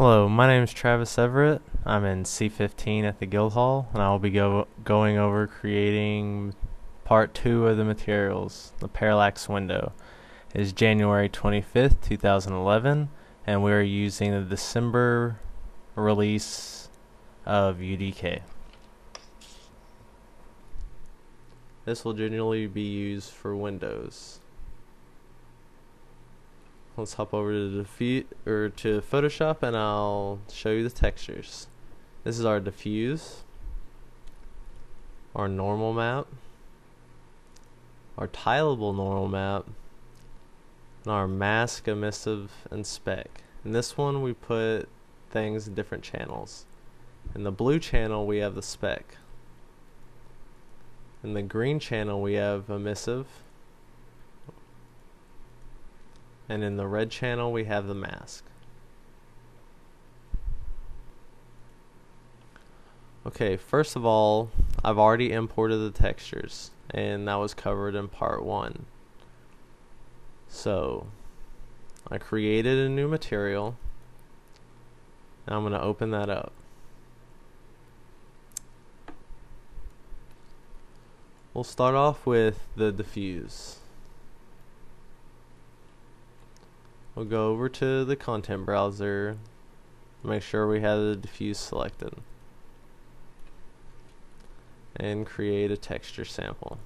Hello, my name is Travis Everett. I'm in C15 at the Guildhall, and I will be going over creating part 2 of the materials, the parallax window. It is January 25th, 2011, and we are using the December release of UDK. This will generally be used for Windows. Let's hop over to to Photoshop, and I'll show you the textures. This is our diffuse, our normal map, our tileable normal map, and our mask, emissive, and speck. In this one we put things in different channels. In the blue channel we have the speck. In the green channel we have emissive. And in the red channel we have the mask. Okay, first of all, I've already imported the textures, and that was covered in part 1. So I created a new material, and I'm going to open that up. We'll start off with the diffuse. We'll go over to the content browser, make sure we have the diffuse selected, and create a texture sample.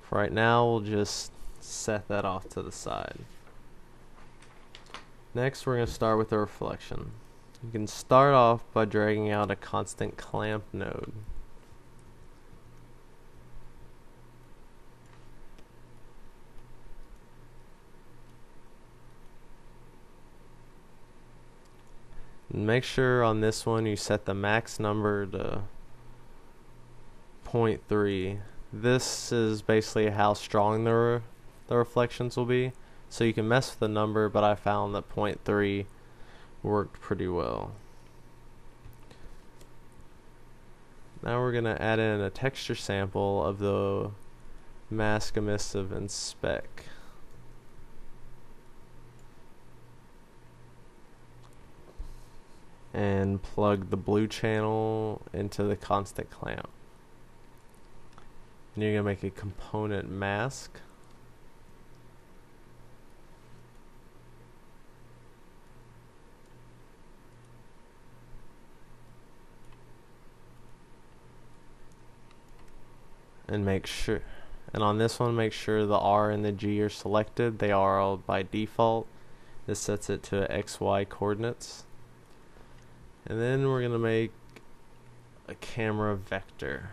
For right now, we'll just set that off to the side. Next, we're going to start with the reflection. You can start off by dragging out a constant clamp node. Make sure on this one you set the max number to 0.3. This is basically how strong the reflections will be. So you can mess with the number, but I found that 0.3 worked pretty well. Now we're going to add in a texture sample of the mask, emissive, and speck. And plug the blue channel into the constant clamp. And you're going to make a component mask. And on this one, make sure the R and the G are selected. They are all by default. This sets it to XY coordinates. And then we're going to make a camera vector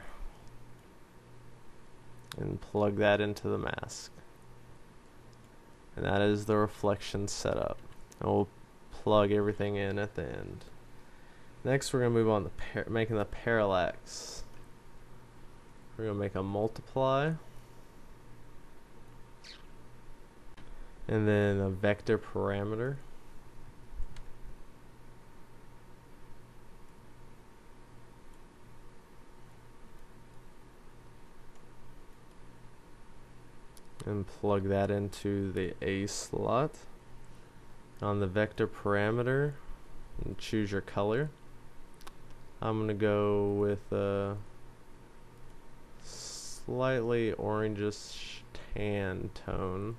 and plug that into the mask. And that is the reflection setup. And we'll plug everything in at the end. Next, we're going to move on to making the parallax. We're going to make a multiply, and then a vector parameter. And plug that into the A slot. On the vector parameter, and choose your color. I'm going to go with a slightly orangish tan tone.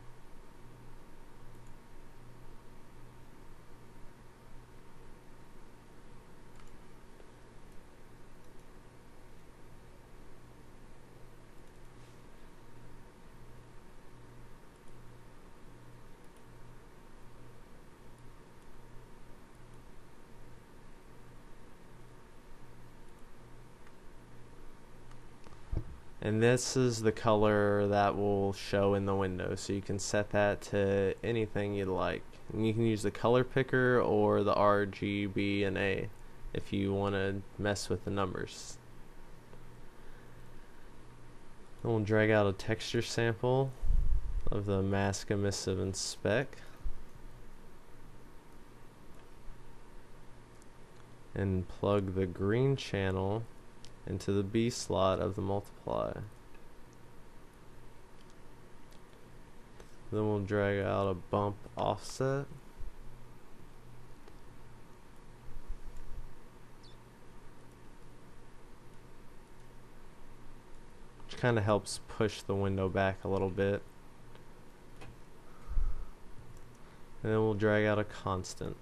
And this is the color that will show in the window, so you can set that to anything you'd like. And you can use the color picker or the R, G, B, and A if you want to mess with the numbers. Then we'll drag out a texture sample of the mask, emissive, and speck, and plug the green channel into the B slot of the multiply. Then we'll drag out a bump offset. Which kind of helps push the window back a little bit. And then we'll drag out a constant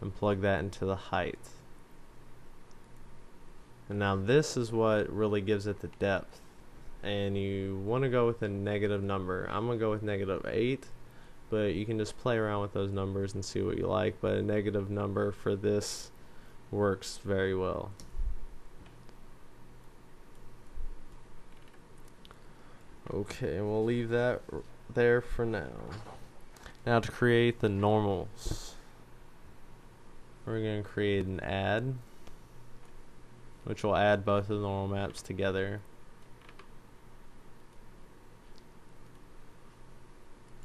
and plug that into the height. And now this is what really gives it the depth. And you want to go with a negative number. I'm going to go with -8, but you can just play around with those numbers and see what you like. But a negative number for this works very well. Okay, and we'll leave that there for now. Now to create the normals, we're going to create an add, which will add both of the normal maps together.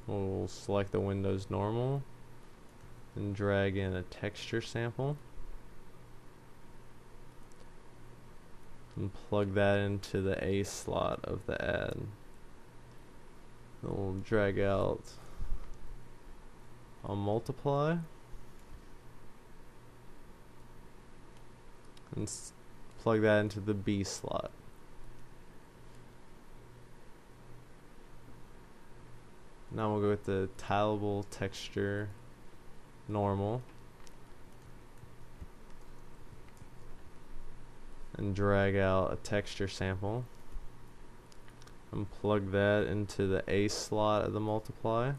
We'll select the Windows normal and drag in a texture sample and plug that into the A slot of the add. Then we'll drag out a multiply and plug that into the B slot. Now we'll go with the tileable texture normal and drag out a texture sample and plug that into the A slot of the multiply.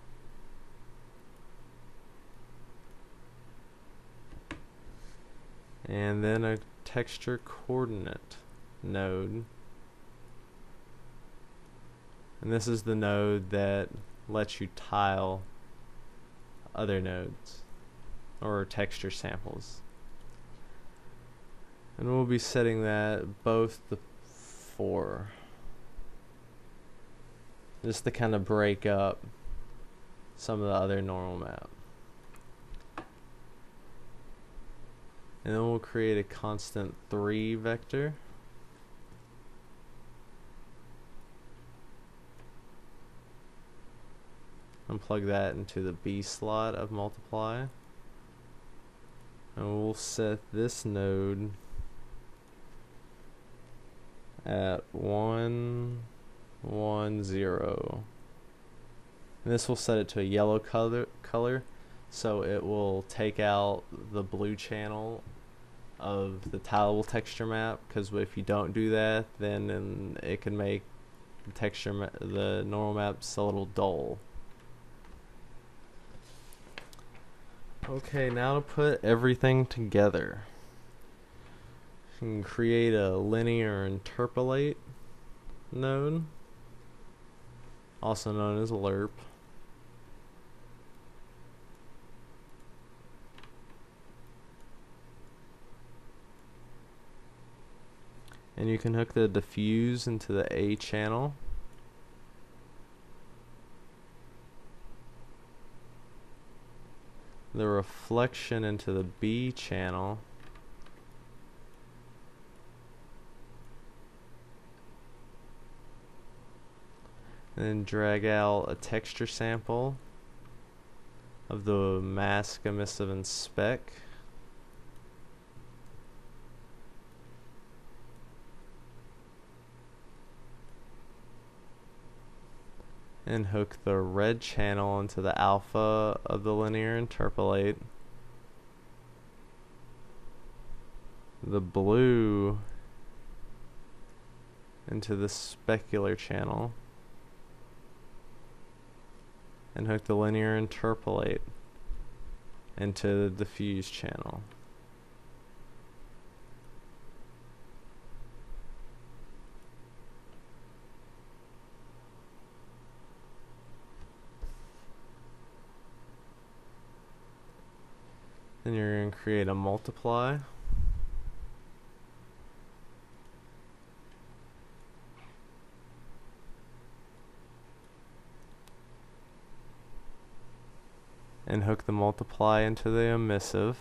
And then a texture coordinate node. And this is the node that lets you tile other nodes or texture samples. And we'll be setting that both the 4. Just to kind of break up some of the other normal map. And then we'll create a constant 3 vector. And plug that into the B slot of multiply. And we'll set this node at 1, 1, 0. And this will set it to a yellow color, so it will take out the blue channel of the tileable texture map, because if you don't do that, then it can make the normal maps a little dull. Okay, now to put everything together, you can create a linear interpolate node, also known as lerp. And you can hook the diffuse into the A channel. The reflection into the B channel. And then drag out a texture sample of the mask, emissive, and spec. And hook the red channel into the alpha of the linear interpolate, the blue into the specular channel, and hook the linear interpolate into the diffuse channel. Then you're going to create a multiply. And hook the multiply into the emissive.